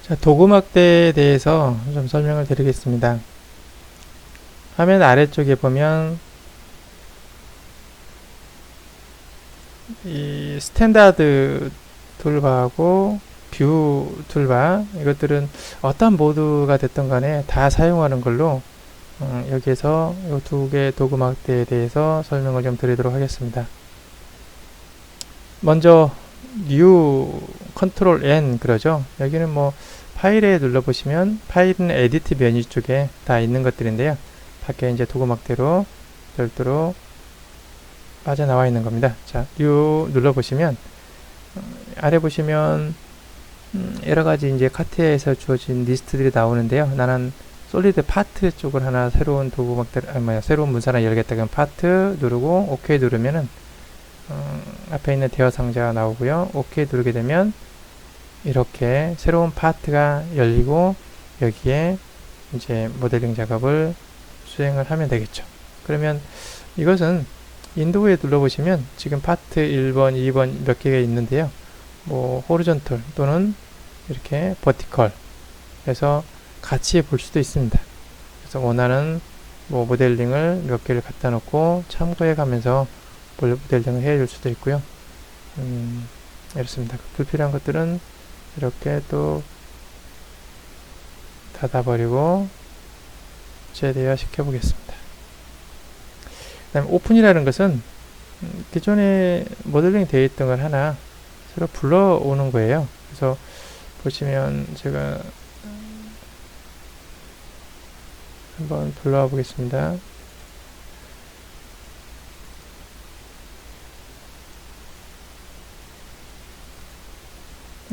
자, 도구막대에 대해서 좀 설명을 드리겠습니다. 화면 아래쪽에 보면 이 스탠다드 툴바하고 뷰 툴바, 이것들은 어떤 모드가 됐던 간에 다 사용하는 걸로 여기에서 이 두 개 도구막대에 대해서 설명을 좀 드리도록 하겠습니다. 먼저 New Ctrl N 그러죠. 여기는 뭐 파일에 눌러보시면 파일은 에디트 메뉴 쪽에 다 있는 것들인데요. 밖에 이제 도구막대로 별도로 빠져나와 있는 겁니다. 자, New 눌러보시면 아래 보시면 여러가지 이제 카트에서 주어진 리스트들이 나오는데요. 나는 솔리드 파트 쪽을 하나 새로운 도구막대, 새로운 문서 하나 열겠다. 그럼 파트 누르고 OK 누르면은 앞에 있는 대화 상자가 나오고요. OK 누르게 되면 이렇게 새로운 파트가 열리고 여기에 이제 모델링 작업을 수행을 하면 되겠죠. 그러면 이것은 인도에 눌러보시면 지금 파트 1번, 2번 몇 개가 있는데요. 뭐 호리존털 또는 이렇게 버티컬 해서 같이 볼 수도 있습니다. 그래서 원하는 뭐 모델링을 몇 개를 갖다 놓고 참고해 가면서 모델링을 해줄 수도 있고요. 이렇습니다. 불필요한 것들은 이렇게 또 닫아버리고 제대화 시켜 보겠습니다. 그 다음에 오픈이라는 것은 기존에 모델링 되어 있던 걸 하나 새로 불러오는 거예요. 그래서 보시면 제가 한번 불러와 보겠습니다.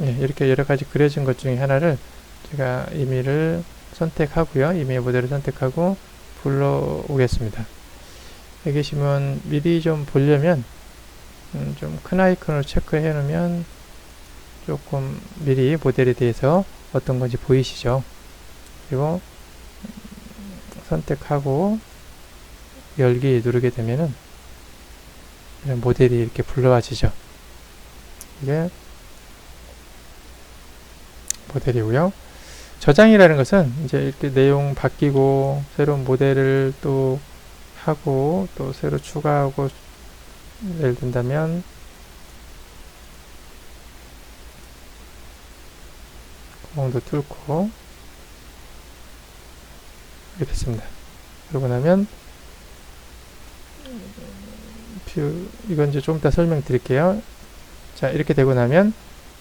예, 이렇게 여러가지 그려진 것 중에 하나를 제가 임의를 선택하고요. 임의 모델을 선택하고 불러오겠습니다. 여기 계시면 미리 좀 보려면 좀 큰 아이콘으로 체크해 놓으면 조금 미리 모델에 대해서 어떤 건지 보이시죠? 그리고 선택하고 열기 누르게 되면은 이런 모델이 이렇게 불러와지죠. 이게 모델이고요. 저장이라는 것은 이제 이렇게 내용 바뀌고 새로운 모델을 또 하고 또 새로 추가하고 예를 든다면 구멍도 뚫고 이렇게 됐습니다. 그러고 나면 뷰, 이건 이제 좀 이따 설명드릴게요. 자, 이렇게 되고 나면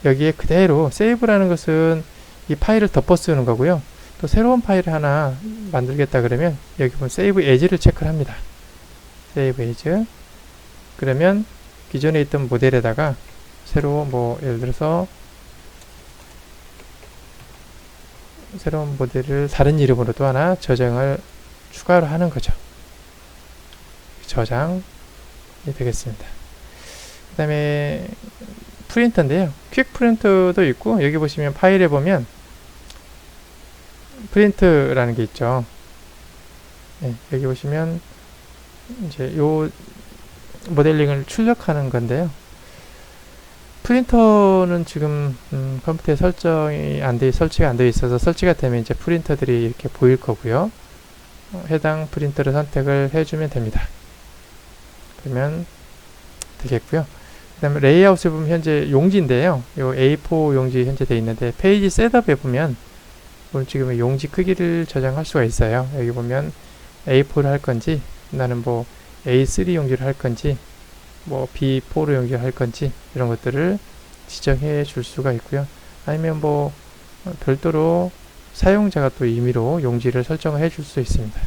여기에 그대로 세이브라는 것은 이 파일을 덮어 쓰는 거고요. 또 새로운 파일을 하나 만들겠다 그러면 여기 보면 세이브 에즈를 체크를 합니다. 세이브 에즈. 그러면 기존에 있던 모델에다가 새로 뭐 예를 들어서 새로운 모델을 다른 이름으로 또 하나 저장을 추가로 하는 거죠. 저장이 되겠습니다. 그 다음에 프린터인데요. 퀵 프린터도 있고 여기 보시면 파일에 보면 프린트라는 게 있죠. 네, 여기 보시면 이제 요 모델링을 출력하는 건데요. 프린터는 지금 컴퓨터에 설치가 안 되어 있어서 설치가 되면 이제 프린터들이 이렇게 보일 거고요. 해당 프린터를 선택을 해주면 됩니다. 그러면 되겠고요. 그 다음에 레이아웃에 보면 현재 용지인데요. 요 A4 용지 현재 되어 있는데 페이지 셋업에 보면 지금 용지 크기를 저장할 수가 있어요. 여기 보면 A4를 할 건지 나는 뭐 A3 용지를 할 건지 뭐 B4 용지를 할 건지 이런 것들을 지정해 줄 수가 있고요. 아니면 뭐 별도로 사용자가 또 임의로 용지를 설정을 해줄 수 있습니다.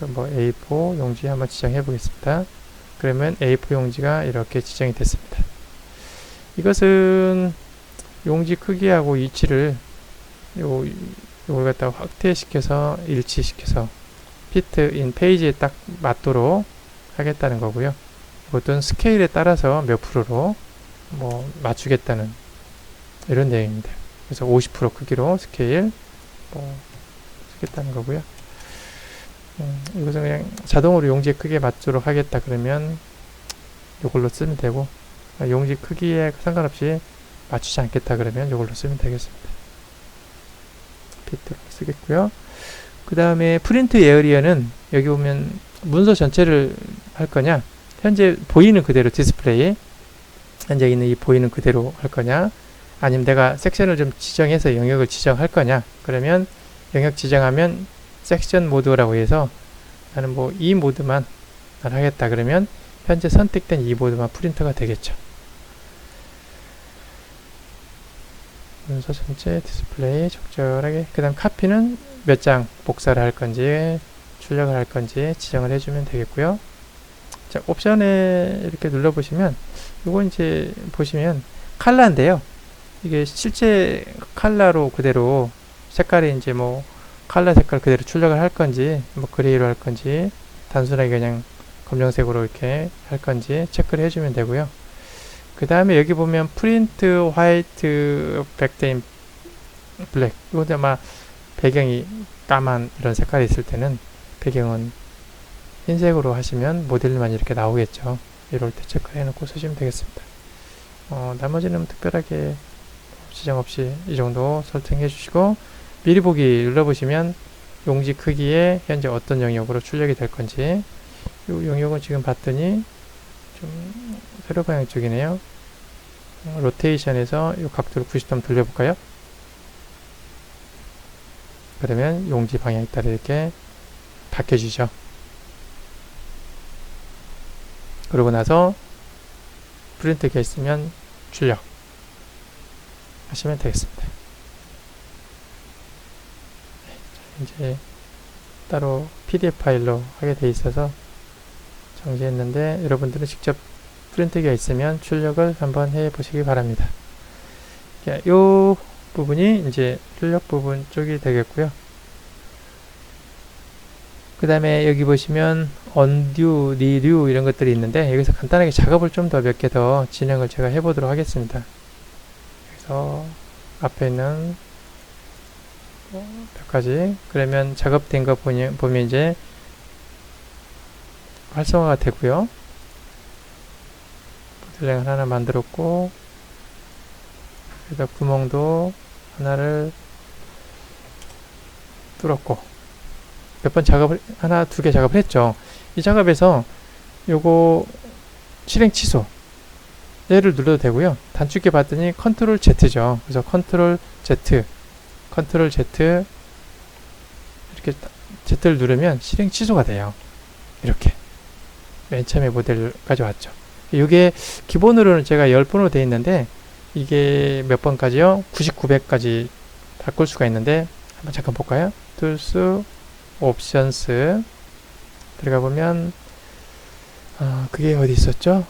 뭐 A4 용지 한번 지정해 보겠습니다. 그러면 A4 용지가 이렇게 지정이 됐습니다. 이것은 용지 크기하고 위치를 요걸 갖다가 확대시켜서 일치시켜서 피트 인 페이지에 딱 맞도록 하겠다는 거고요. 이것은 스케일에 따라서 몇 프로로 뭐 맞추겠다는 이런 내용입니다. 그래서 50% 크기로 스케일 뭐 쓰겠다는 거고요. 이것은 그냥 자동으로 용지 크기에 맞도록 하겠다 그러면 이걸로 쓰면 되고, 용지 크기에 상관없이 맞추지 않겠다 그러면 이걸로 쓰면 되겠습니다. 핏으로 쓰겠고요. 그 다음에 프린트 에어리어는 여기 보면 문서 전체를 할 거냐, 현재 보이는 그대로 디스플레이, 현재 있는 이 보이는 그대로 할 거냐, 아니면 내가 섹션을 좀 지정해서 영역을 지정할 거냐. 그러면 영역 지정하면 섹션 모드라고 해서 나는 뭐 이 모드만 하겠다 그러면 현재 선택된 이 모드만 프린터가 되겠죠. 문서 전체 디스플레이 적절하게. 그 다음 카피는 몇 장 복사를 할 건지 출력을 할 건지 지정을 해주면 되겠고요. 자, 옵션에 이렇게 눌러보시면 이거 이제 보시면 컬러인데요. 이게 실제 컬러로 그대로 색깔이 이제 뭐 컬러 색깔 그대로 출력을 할 건지 뭐 그레이로 할 건지 단순하게 그냥 검정색으로 이렇게 할 건지 체크를 해주면 되고요. 그 다음에 여기 보면 프린트 화이트 백데인 블랙, 이것도 아마 배경이 까만 이런 색깔이 있을 때는 배경은 흰색으로 하시면 모델만 이렇게 나오겠죠. 이럴 때 체크해 놓고 쓰시면 되겠습니다. 나머지는 특별하게 지정 없이 이 정도 설정해 주시고, 미리 보기 눌러보시면 용지 크기에 현재 어떤 영역으로 출력이 될 건지, 이 영역은 지금 봤더니 좀 세로 방향 쪽이네요. 로테이션에서 이 각도를 90도 돌려볼까요? 그러면 용지 방향에 따라 이렇게 바뀌어지죠. 그러고 나서 프린트가 있으면 출력 하시면 되겠습니다. 이제 따로 PDF 파일로 하게 돼 있어서 정지했는데, 여러분들은 직접 프린트기가 있으면 출력을 한번 해 보시기 바랍니다. 이 부분이 이제 출력 부분 쪽이 되겠고요. 그 다음에 여기 보시면 언듀, 리듀 이런 것들이 있는데, 여기서 간단하게 작업을 좀 더 몇 개 더 진행을 제가 해보도록 하겠습니다. 그래서 앞에 있는 몇 가지, 그러면 작업된 거 보면 이제 활성화가 되고요. 모델링을 하나 만들었고, 여기다 구멍도 하나를 뚫었고, 몇 번 작업을, 하나, 두 개 작업을 했죠. 이 작업에서 요거 실행 취소, 얘를 눌러도 되고요. 단축키 봤더니 컨트롤 Z죠. 그래서 컨트롤 Z 이렇게 Z를 누르면 실행 취소가 돼요. 이렇게 맨 처음에 모델까지 왔죠. 이게 기본으로는 제가 10번으로 되어 있는데, 이게 몇 번까지요? 99배까지 바꿀 수가 있는데, 한번 잠깐 볼까요? Tools, Options 들어가 보면 그게 어디 있었죠?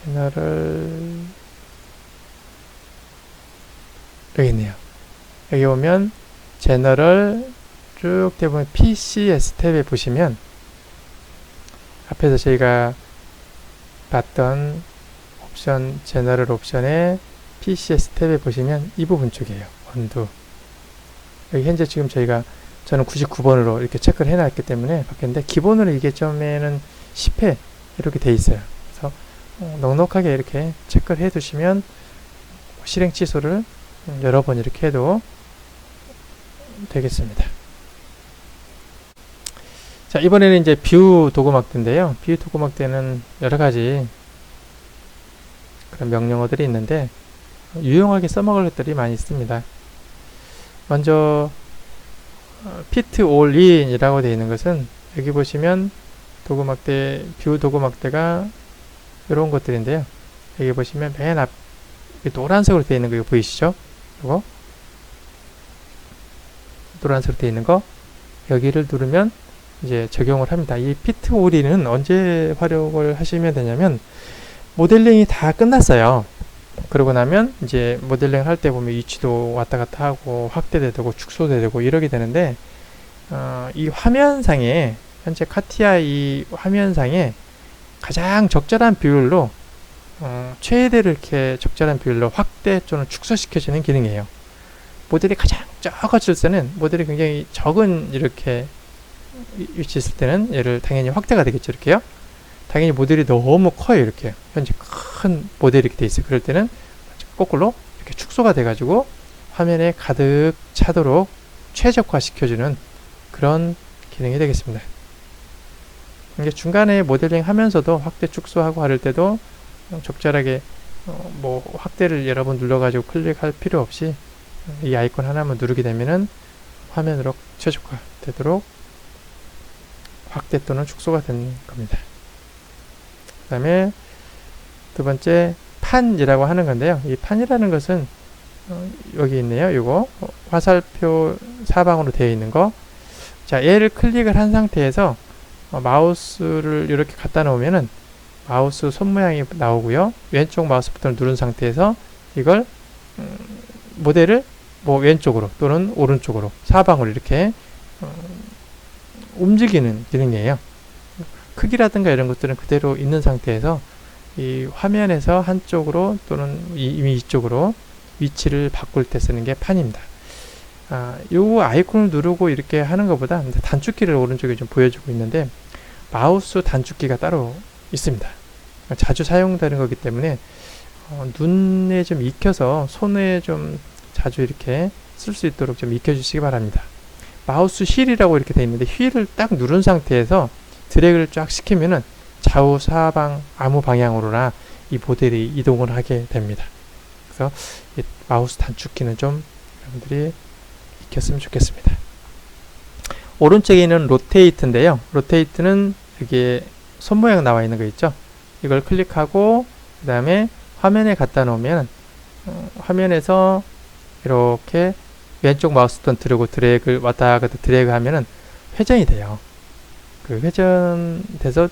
채널을 여기 있네요. 여기 보면 제너럴 쭉 되보면 PCS 탭에 보시면 앞에서 저희가 봤던 옵션, 제너럴 옵션의 PCS 탭에 보시면 이 부분 쪽이에요. 언두. 여기 현재 지금 저는 99번으로 이렇게 체크를 해놨기 때문에 바뀌었는데, 기본으로 이게 점에는 10회 이렇게 돼 있어요. 그래서 넉넉하게 이렇게 체크를 해 두시면 실행 취소를 여러 번 이렇게 해도 되겠습니다. 자, 이번에는 이제 뷰 도구막대인데요. 뷰 도구막대는 여러 가지 그런 명령어들이 있는데, 유용하게 써먹을 것들이 많이 있습니다. 먼저 fit all in 이라고 되어 있는 것은, 여기 보시면 도구막대, 뷰 도구막대가 이런 것들인데요. 여기 보시면 맨 앞 노란색으로 되어 있는 거 이거 보이시죠? 이거 노란색으로 되어 있는 거, 여기를 누르면 이제 적용을 합니다. 이 fit all in은 언제 활용을 하시면 되냐면, 모델링이 다 끝났어요. 그러고 나면 이제 모델링 할 때 보면 위치도 왔다 갔다 하고 확대도 되고 축소도 되고 이러게 되는데, 이 화면상에 현재 카티아 이 화면상에 가장 적절한 비율로 최대로 이렇게 적절한 비율로 확대 또는 축소시켜주는 기능이에요. 모델이 가장 적어질 때는, 모델이 굉장히 적은 이렇게 위치 있을 때는 얘를 당연히 확대가 되겠죠. 이렇게요. 당연히 모델이 너무 커요. 이렇게 현재 큰 모델이 이렇게 돼 있어요. 그럴 때는 거꾸로 이렇게 축소가 돼 가지고 화면에 가득 차도록 최적화시켜주는 그런 기능이 되겠습니다. 이게 중간에 모델링 하면서도 확대 축소하고 할 때도 적절하게 뭐 확대를 여러 번 눌러가지고 클릭할 필요 없이 이 아이콘 하나만 누르게 되면은 화면으로 최적화 되도록 확대 또는 축소가 되는 겁니다. 그 다음에 두 번째 판이라고 하는 건데요. 이 판이라는 것은 여기 있네요. 요거 화살표 사방으로 되어 있는 거. 자, 얘를 클릭을 한 상태에서 마우스를 이렇게 갖다 놓으면은 마우스 손 모양이 나오고요. 왼쪽 마우스 버튼을 누른 상태에서 이걸 모델을 뭐 왼쪽으로 또는 오른쪽으로 사방으로 이렇게 움직이는 기능이에요. 크기라든가 이런 것들은 그대로 있는 상태에서 이 화면에서 한쪽으로 또는 이미 이쪽으로 위치를 바꿀 때 쓰는 게 판입니다. 요 아이콘을 누르고 이렇게 하는 것보다 단축키를 오른쪽에 좀 보여주고 있는데 마우스 단축키가 따로 있습니다. 자주 사용되는 거기 때문에 눈에 좀 익혀서 손에 좀 자주 이렇게 쓸 수 있도록 좀 익혀주시기 바랍니다. 마우스 휠이라고 이렇게 되어 있는데 휠을 딱 누른 상태에서 드래그를 쫙 시키면은 좌우 사방 아무 방향으로나 이 모델이 이동을 하게 됩니다. 그래서 이 마우스 단축키는 좀 여러분들이 익혔으면 좋겠습니다. 오른쪽에 있는 로테이트인데요. 로테이트는 여기에 손 모양 나와 있는 거 있죠. 이걸 클릭하고 그 다음에 화면에 갖다 놓으면 화면에서 이렇게 왼쪽 마우스 버튼 들고 드래그 왔다 갔다 드래그 하면은 회전이 돼요. 그 회전돼서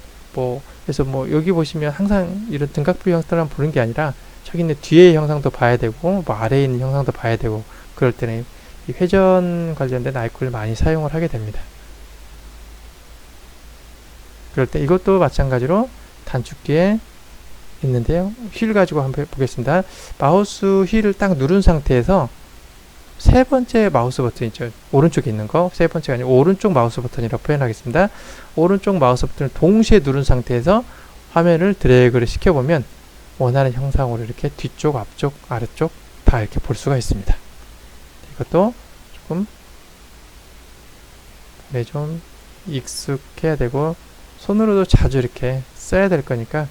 그래서 여기 보시면 항상 이런 등각뷰 형상만 보는 게 아니라 저기 있는 뒤에 형상도 봐야 되고 아래에 있는 형상도 봐야 되고 그럴 때는 이 회전 관련된 아이콘을 많이 사용을 하게 됩니다. 그럴 때 이것도 마찬가지로 단축키에 있는데요. 휠 가지고 한번 보겠습니다. 마우스 휠을 딱 누른 상태에서 세 번째 마우스 버튼 있죠. 오른쪽에 있는 거. 세 번째가 아니고 오른쪽 마우스 버튼이라고 표현하겠습니다. 오른쪽 마우스 버튼을 동시에 누른 상태에서 화면을 드래그를 시켜보면 원하는 형상으로 이렇게 뒤쪽, 앞쪽, 아래쪽 다 이렇게 볼 수가 있습니다. 이것도 조금 좀 익숙해야 되고 손으로도 자주 이렇게 써야 될 거니까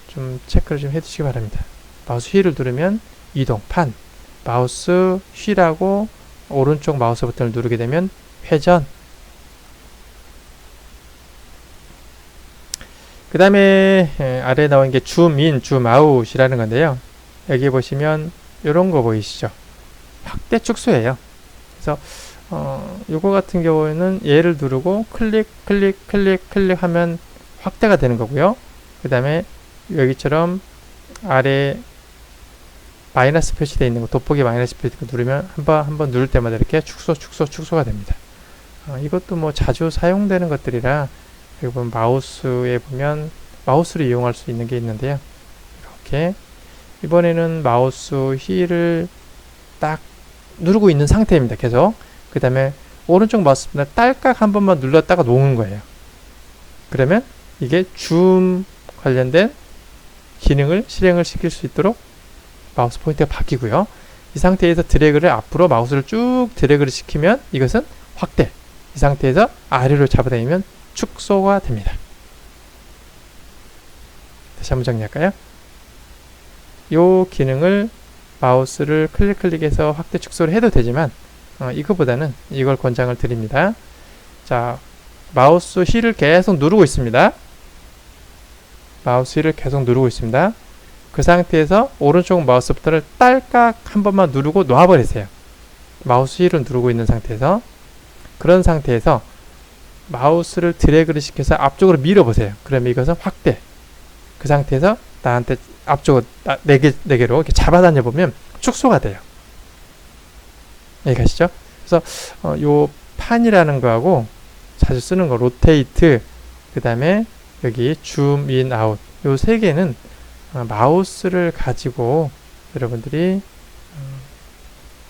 좀 체크를 좀 해두시기 바랍니다. 마우스 휠을 누르면 이동, 판, 마우스 휠하고 오른쪽 마우스 버튼을 누르게 되면 회전. 그 다음에 아래에 나온 게 줌인, 줌아웃이라는 건데요. 여기 보시면 이런 거 보이시죠? 확대 축소예요. 그래서 요거 같은 경우에는 얘를 누르고 클릭 하면 확대가 되는 거고요. 그 다음에 여기처럼 아래 마이너스 표시되어 있는 거, 돋보기 마이너스 표시되어 누르면 한 번 누를 때마다 이렇게 축소가 됩니다. 이것도 자주 사용되는 것들이라 여기 보면 마우스에 보면 마우스를 이용할 수 있는 게 있는데요. 이렇게 이번에는 마우스 휠을 딱 누르고 있는 상태입니다. 계속. 그 다음에 오른쪽 마우스 버튼을 딸깍 한 번만 눌렀다가 놓은 거예요. 그러면 이게 줌 관련된 기능을 실행을 시킬 수 있도록 마우스 포인트가 바뀌고요. 이 상태에서 드래그를 앞으로 마우스를 쭉 드래그를 시키면 이것은 확대. 이 상태에서 아래로 잡아당기면 축소가 됩니다. 다시 한번 정리할까요? 이 기능을 마우스를 클릭해서 확대 축소를 해도 되지만 이거보다는 이걸 권장을 드립니다. 자, 마우스 휠을 계속 누르고 있습니다. 마우스 휠을 계속 누르고 있습니다. 그 상태에서 오른쪽 마우스 버튼을 딸깍 한 번만 누르고 놔버리세요. 마우스 휠을 누르고 있는 상태에서. 그런 상태에서 마우스를 드래그를 시켜서 앞쪽으로 밀어보세요. 그러면 이것은 확대. 그 상태에서 나한테 앞쪽으로 4개로 이렇게 잡아당겨 보면 축소가 돼요. 이해가시죠? 그래서 요 판이라는 거하고 자주 쓰는 거 로테이트, 그 다음에 여기 줌 인 아웃, 요 세 개는 마우스를 가지고 여러분들이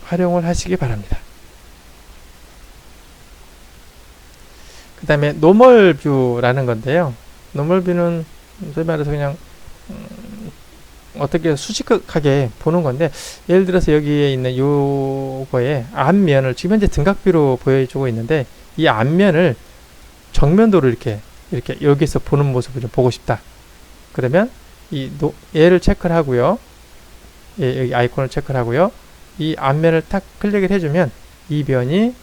활용을 하시기 바랍니다. 그 다음에 노멀 뷰라는 건데요. 노멀 뷰는 소위 말해서 그냥 어떻게 수직하게 보는 건데, 예를 들어서 여기에 있는 요거의 앞면을 지금 현재 등각뷰로 보여주고 있는데, 이 앞면을 정면도로 이렇게 여기서 보는 모습을 좀 보고 싶다. 그러면 얘를 체크를 하고요. 여기 아이콘을 체크를 하고요. 이 앞면을 딱 클릭을 해주면 이 면이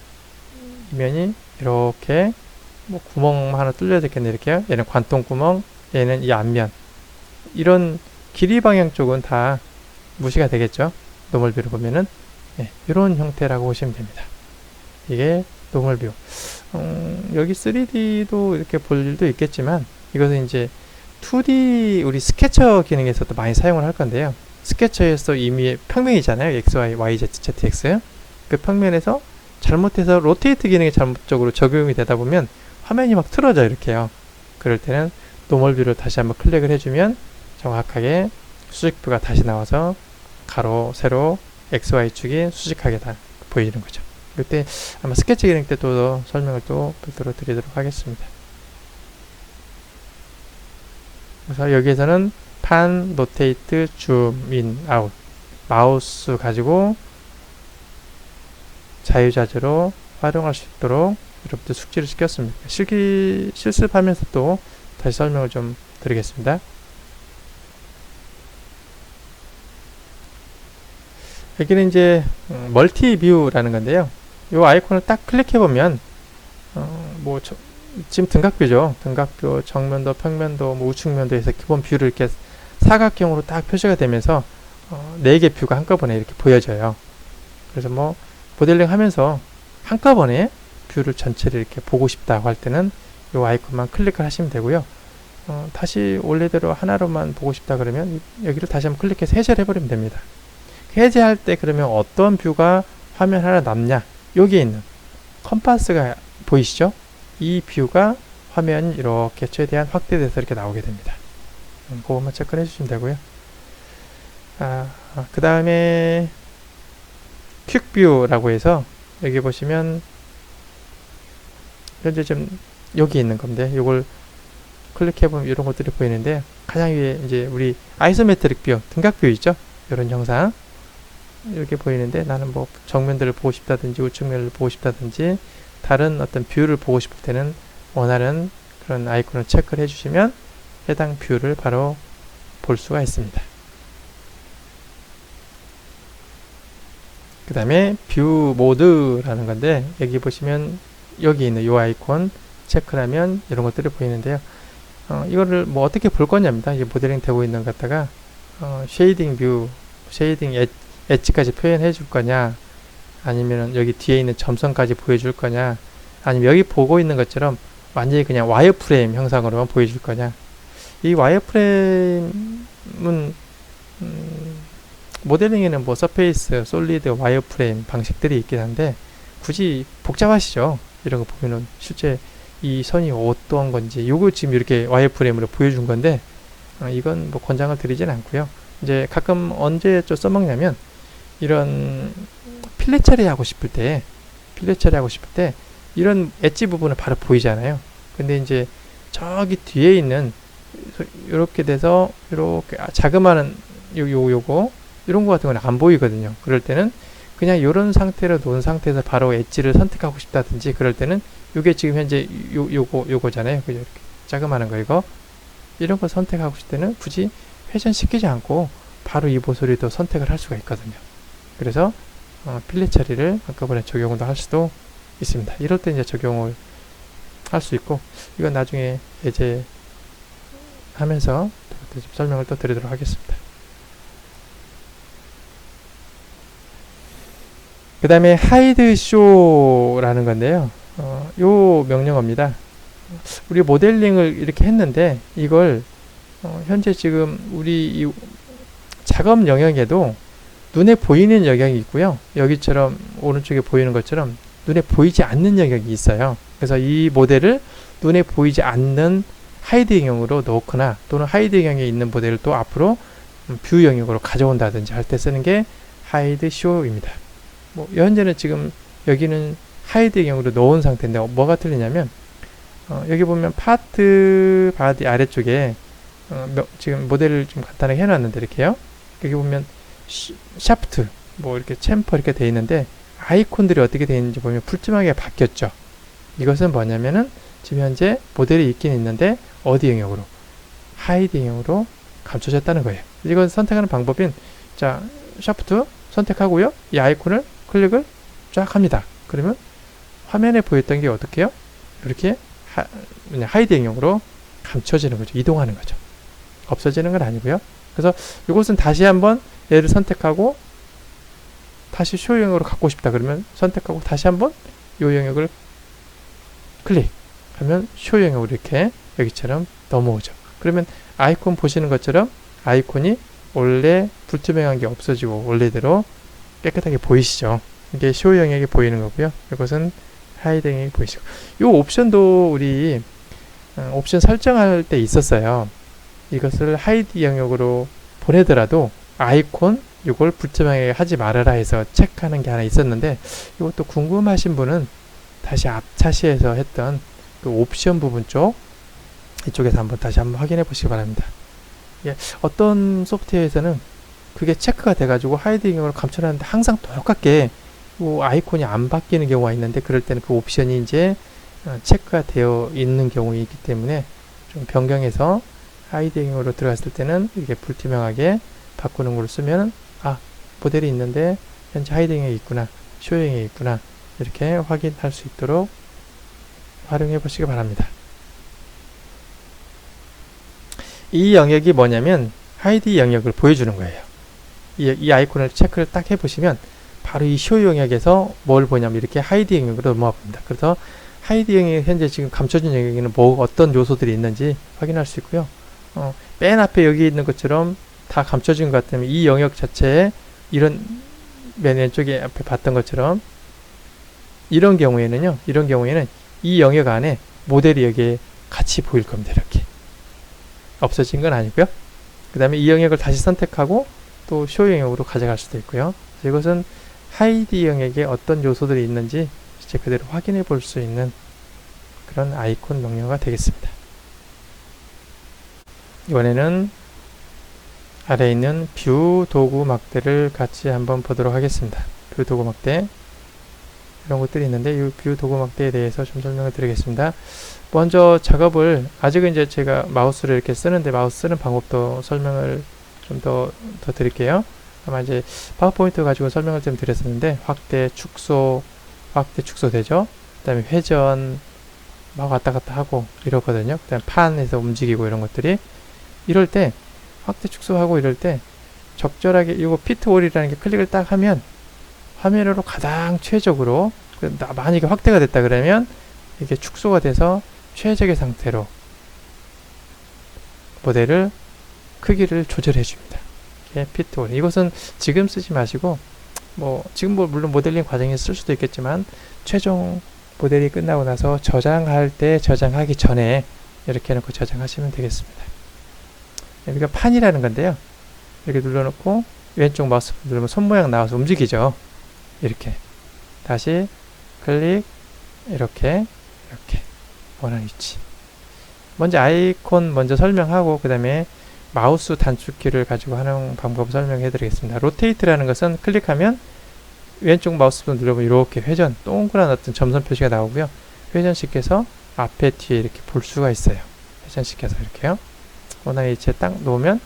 이렇게 뭐 구멍 하나 뚫려야 되겠네. 이렇게요. 얘는 관통 구멍, 얘는 이 앞면. 이런 길이 방향 쪽은 다 무시가 되겠죠. 노멀뷰로 보면은 이런 형태라고 보시면 됩니다. 이게 노멀뷰. 여기 3D도 이렇게 볼 일도 있겠지만, 이것은 이제 2D 우리 스케쳐 기능에서도 많이 사용을 할 건데요. 스케쳐에서 이미 평면이잖아요. XY, YZ, ZX. 그 평면에서 잘못해서 로테이트 기능이 잘못적으로 적용이 되다 보면 화면이 막 틀어져 이렇게요. 그럴 때는 노멀뷰를 다시 한번 클릭을 해주면 정확하게 수직뷰가 다시 나와서 가로, 세로, XY축이 수직하게 다 보이는 거죠. 이때 아마 스케치 기능 때 또 설명을 또 별도로 드리도록 하겠습니다. 그래서 여기에서는 판, 로테이트, 줌, 인, 아웃 마우스 가지고 자유자재로 활용할 수 있도록 여러분들 숙지를 시켰습니다. 실습하면서 또 다시 설명을 좀 드리겠습니다. 여기는 이제 멀티뷰라는 건데요. 이 아이콘을 딱 클릭해보면 지금 등각뷰죠. 등각뷰, 정면도, 평면도, 우측면도에서 기본 뷰를 이렇게 사각형으로 딱 표시가 되면서 4개 뷰가 한꺼번에 이렇게 보여져요. 그래서 모델링 하면서 한꺼번에 뷰를 전체를 이렇게 보고 싶다고 할 때는 이 아이콘만 클릭을 하시면 되고요. 다시 원래대로 하나로만 보고 싶다 그러면 여기를 다시 한번 클릭해서 해제를 해버리면 됩니다. 해제할 때 그러면 어떤 뷰가 화면 하나 남냐? 여기에 있는 컴파스가 보이시죠? 이 뷰가 화면 이렇게 최대한 확대돼서 이렇게 나오게 됩니다. 그것만 체크해 주시면 되고요. 그 다음에 퀵뷰라고 해서 여기 보시면 현재 지금 여기 있는 건데 이걸 클릭해보면 이런 것들이 보이는데, 가장 위에 이제 우리 아이소메트릭 뷰, 등각뷰 있죠? 이런 형상 이렇게 보이는데, 나는 정면들을 보고 싶다든지 우측면을 보고 싶다든지 다른 어떤 뷰를 보고 싶을 때는 원하는 그런 아이콘을 체크를 해주시면 해당 뷰를 바로 볼 수가 있습니다. 그 다음에 뷰 모드라는 건데, 여기 보시면 여기 있는 이 아이콘 체크를 하면 이런 것들이 보이는데요. 이거를 어떻게 볼 거냐입니다. 이게 모델링 되고 있는 것 갖다가 쉐이딩 뷰, 쉐이딩 엣지까지 표현해 줄 거냐, 아니면 여기 뒤에 있는 점선까지 보여줄 거냐, 아니면 여기 보고 있는 것처럼 완전히 그냥 와이어프레임 형상으로만 보여줄 거냐. 이 와이어프레임은 모델링에는 서페이스, 솔리드, 와이어프레임 방식들이 있긴 한데 굳이 복잡하시죠. 이런 거 보면은 실제 이 선이 어떠한 건지, 요거 지금 이렇게 와이어프레임으로 보여준 건데 이건 권장을 드리진 않고요. 이제 가끔 언제 좀 써먹냐면, 이런 필렛 처리하고 싶을 때 이런 엣지 부분은 바로 보이잖아요. 근데 이제 저기 뒤에 있는 이렇게 돼서 이렇게 자그마한 요거 이런 거 같은 건 안 보이거든요. 그럴 때는 그냥 이런 상태로 놓은 상태에서 바로 엣지를 선택하고 싶다든지, 그럴 때는 이게 지금 현재 요거잖아요. 그죠? 이렇게 자그마한 거 이런 거 선택하고 싶을 때는 굳이 회전시키지 않고 바로 이 모서리도 선택을 할 수가 있거든요. 그래서 필렛 처리를 한꺼번에 적용도 할 수도 있습니다. 이럴 때 이제 적용을 할 수 있고, 이건 나중에 예제 하면서 좀 설명을 또 드리도록 하겠습니다. 그 다음에 하이드 쇼라는 건데요. 요 명령어입니다. 우리 모델링을 이렇게 했는데 이걸 현재 지금 우리 이 작업 영역에도 눈에 보이는 영역이 있고요. 여기처럼 오른쪽에 보이는 것처럼 눈에 보이지 않는 영역이 있어요. 그래서 이 모델을 눈에 보이지 않는 하이드 영역으로 넣거나, 또는 하이드 영역에 있는 모델을 또 앞으로 뷰 영역으로 가져온다든지 할 때 쓰는 게 하이드 쇼입니다. 현재는 지금 여기는 하이드 영역으로 넣은 상태인데 뭐가 틀리냐면, 여기 보면 파트 바디 아래쪽에 지금 모델을 좀 간단하게 해놨는데 이렇게요. 여기 보면 샤프트, 뭐 이렇게 챔퍼 이렇게 돼 있는데 아이콘들이 어떻게 되어 있는지 보면 불투명하게 바뀌었죠. 이것은 뭐냐면은 지금 현재 모델이 있긴 있는데 어디 영역으로? 하이드 영역으로 감춰졌다는 거예요. 이건 선택하는 방법인, 자, 샤프트 선택하고요. 이 아이콘을 클릭을 쫙 합니다. 그러면 화면에 보였던 게 어떻게 해요? 이렇게 하이드 영역으로 감춰지는 거죠. 이동하는 거죠. 없어지는 건 아니고요. 그래서 이것은 다시 한번 얘를 선택하고 다시 쇼 영역으로 갖고 싶다 그러면 선택하고 다시 한번 이 영역을 클릭하면 쇼 영역으로 이렇게 여기처럼 넘어오죠. 그러면 아이콘 보시는 것처럼 아이콘이 원래 불투명한 게 없어지고 원래대로 깨끗하게 보이시죠. 이게 쇼 영역이 보이는 거고요. 이것은 하이드 영역이 보이시고, 이 옵션도 우리 옵션 설정할 때 있었어요. 이것을 하이드 영역으로 보내더라도 아이콘 이걸 불투명하게 하지 말아라 해서 체크하는 게 하나 있었는데, 이것도 궁금하신 분은 다시 앞 차시에서 했던 그 옵션 부분 쪽 이쪽에서 다시 한번 확인해 보시기 바랍니다. 예, 어떤 소프트웨어에서는 그게 체크가 돼가지고 하이드 영역으로 감춰놨는데 항상 똑같게 아이콘이 안 바뀌는 경우가 있는데, 그럴 때는 그 옵션이 이제 체크가 되어 있는 경우이기 때문에 좀 변경해서 하이드 영역으로 들어갔을 때는 이렇게 불투명하게 바꾸는 걸 쓰면 모델이 있는데 현재 하이드 영역이 있구나, 쇼 영역이 있구나, 이렇게 확인할 수 있도록 활용해 보시기 바랍니다. 이 영역이 뭐냐면 하이드 영역을 보여주는 거예요. 이 아이콘을 체크를 딱 해보시면 바로 이 쇼 영역에서 뭘 보냐면 이렇게 하이드 영역으로 넘어가 봅니다. 그래서 하이드 영역이 현재 지금 감춰진 영역에는 어떤 요소들이 있는지 확인할 수 있고요. 맨 앞에 여기 있는 것처럼 다 감춰진 것 같으면 이 영역 자체에 이런 맨 왼쪽에 앞에 봤던 것처럼 이런 경우에는 이 영역 안에 모델이 여기에 같이 보일 겁니다. 이렇게 없어진 건 아니고요. 그 다음에 이 영역을 다시 선택하고 또 쇼 영역으로 가져갈 수도 있고요. 이것은 하이드 영역에 어떤 요소들이 있는지 실제 그대로 확인해 볼 수 있는 그런 아이콘 명령어가 되겠습니다. 이번에는 아래에 있는 뷰 도구 막대를 같이 한번 보도록 하겠습니다. 뷰 도구 막대, 이런 것들이 있는데 이 뷰 도구 막대에 대해서 좀 설명을 드리겠습니다. 먼저 작업을, 아직은 이제 제가 마우스를 이렇게 쓰는데 마우스 쓰는 방법도 설명을 좀 더 드릴게요. 아마 이제 파워포인트 가지고 설명을 좀 드렸었는데 확대, 축소 되죠. 그 다음에 회전 막 왔다 갔다 하고 이러거든요. 그 다음에 판에서 움직이고 이런 것들이, 이럴 때 확대, 축소하고 이럴 때 적절하게 이거 피트 올이라는 게 클릭을 딱 하면 화면으로 가장 최적으로, 만약에 확대가 됐다 그러면 이게 축소가 돼서 최적의 상태로 모델을 크기를 조절해 줍니다. 이게 피트 올. 이것은 지금 쓰지 마시고 지금 물론 모델링 과정에서 쓸 수도 있겠지만 최종 모델이 끝나고 나서 저장할 때 저장하기 전에 이렇게 해놓고 저장하시면 되겠습니다. 여기가 판이라는 건데요. 이렇게 눌러놓고 왼쪽 마우스 누르면 손 모양 나와서 움직이죠. 이렇게 다시 클릭, 이렇게 원하는 위치. 먼저 아이콘 먼저 설명하고 그 다음에 마우스 단축키를 가지고 하는 방법을 설명해 드리겠습니다. 로테이트라는 것은 클릭하면 왼쪽 마우스 누르면 이렇게 회전, 동그란 어떤 점선 표시가 나오고요. 회전시켜서 앞에 뒤에 이렇게 볼 수가 있어요. 회전시켜서 이렇게요. 원하는 위치에 딱 놓으면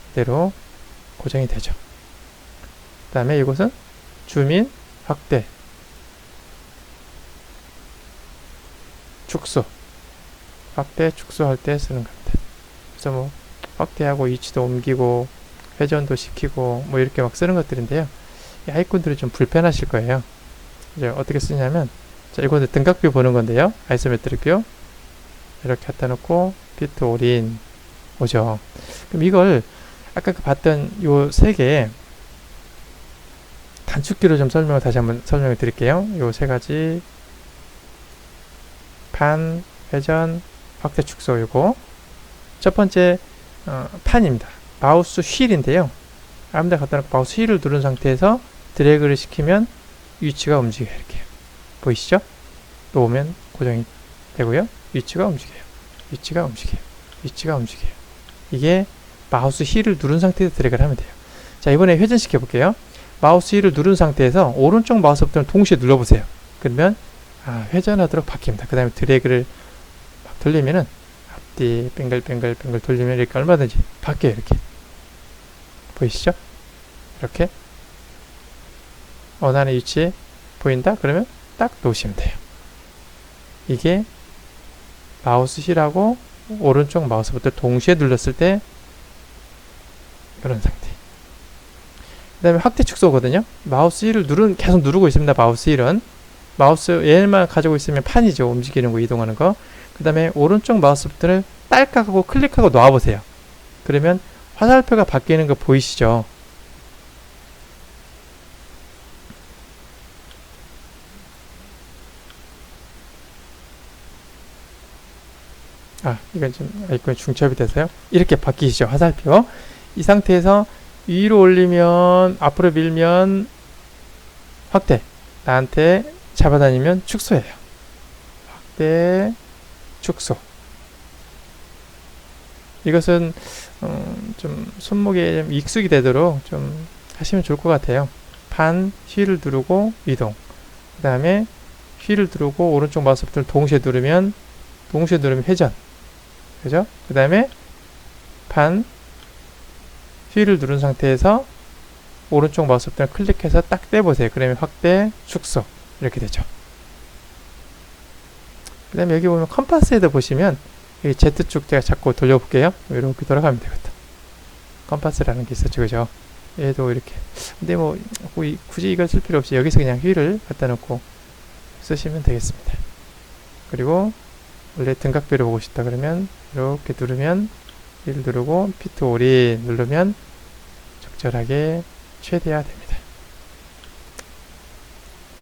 그대로 고정이 되죠. 그 다음에 이것은 줌인, 확대, 축소, 확대, 축소할 때 쓰는 겁니다. 그래서 확대하고 위치도 옮기고 회전도 시키고 이렇게 막 쓰는 것들인데요. 이 아이콘들이 좀 불편하실 거예요. 이제 어떻게 쓰냐면, 자, 이거는 등각뷰 보는 건데요. 아이소메트릭 뷰 이렇게 갖다 놓고 피트 올인 오죠. 그럼 이걸 아까 봤던 요 세 개 단축키로 좀 다시 한번 설명을 드릴게요. 요 세 가지 판, 회전, 확대, 축소. 요거 첫 번째 판입니다. 마우스 휠인데요. 아무데나 갖다 놓고 마우스 휠을 누른 상태에서 드래그를 시키면 위치가 움직여요. 이렇게 보이시죠? 놓으면 고정이 되고요. 위치가 움직여요. 이게 마우스 휠을 누른 상태에서 드래그를 하면 돼요. 자, 이번에 회전시켜 볼게요. 마우스 휠을 누른 상태에서 오른쪽 마우스 버튼을 동시에 눌러보세요. 그러면 회전하도록 바뀝니다. 그 다음에 드래그를 막 돌리면은 앞뒤 뱅글뱅글 돌리면 이렇게 얼마든지 바뀌어요. 이렇게 보이시죠? 이렇게 원하는 위치에 보인다? 그러면 딱 놓으시면 돼요. 이게 마우스 휠하고 오른쪽 마우스 버튼 동시에 눌렀을 때 이런 상태. 그 다음에 확대 축소거든요. 마우스 휠을 계속 누르고 있습니다. 마우스 휠은 마우스 얘만 가지고 있으면 판이죠. 움직이는 거, 이동하는 거. 그 다음에 오른쪽 마우스 버튼을 딸깍하고 클릭하고 놔보세요. 그러면 화살표가 바뀌는 거 보이시죠? 이건 좀 아이콘이 중첩이 돼서요. 이렇게 바뀌시죠. 화살표. 이 상태에서 위로 올리면, 앞으로 밀면 확대, 나한테 잡아다니면 축소예요. 확대, 축소. 이것은 좀 손목에 좀 익숙이 되도록 좀 하시면 좋을 것 같아요. 반, 휠을 누르고 이동. 그 다음에 휠을 누르고 오른쪽 마우스 버튼을 동시에 누르면 회전. 그죠? 그 다음에 반, 휠을 누른 상태에서 오른쪽 마우스 버튼을 클릭해서 딱 떼보세요. 그러면 확대, 축소 이렇게 되죠. 그 다음에 여기 보면 컴파스에도 보시면 이 Z축 제가 자꾸 돌려볼게요. 이렇게 돌아가면 되거든. 컴파스라는 게 있었죠. 그죠? 얘도 이렇게. 근데 뭐 굳이 이걸 쓸 필요 없이 여기서 그냥 휠을 갖다 놓고 쓰시면 되겠습니다. 그리고 원래 등각배로 보고 싶다 그러면 이렇게 누르면 휠 누르고 피트 오리 누르면 적절하게 최대화 됩니다.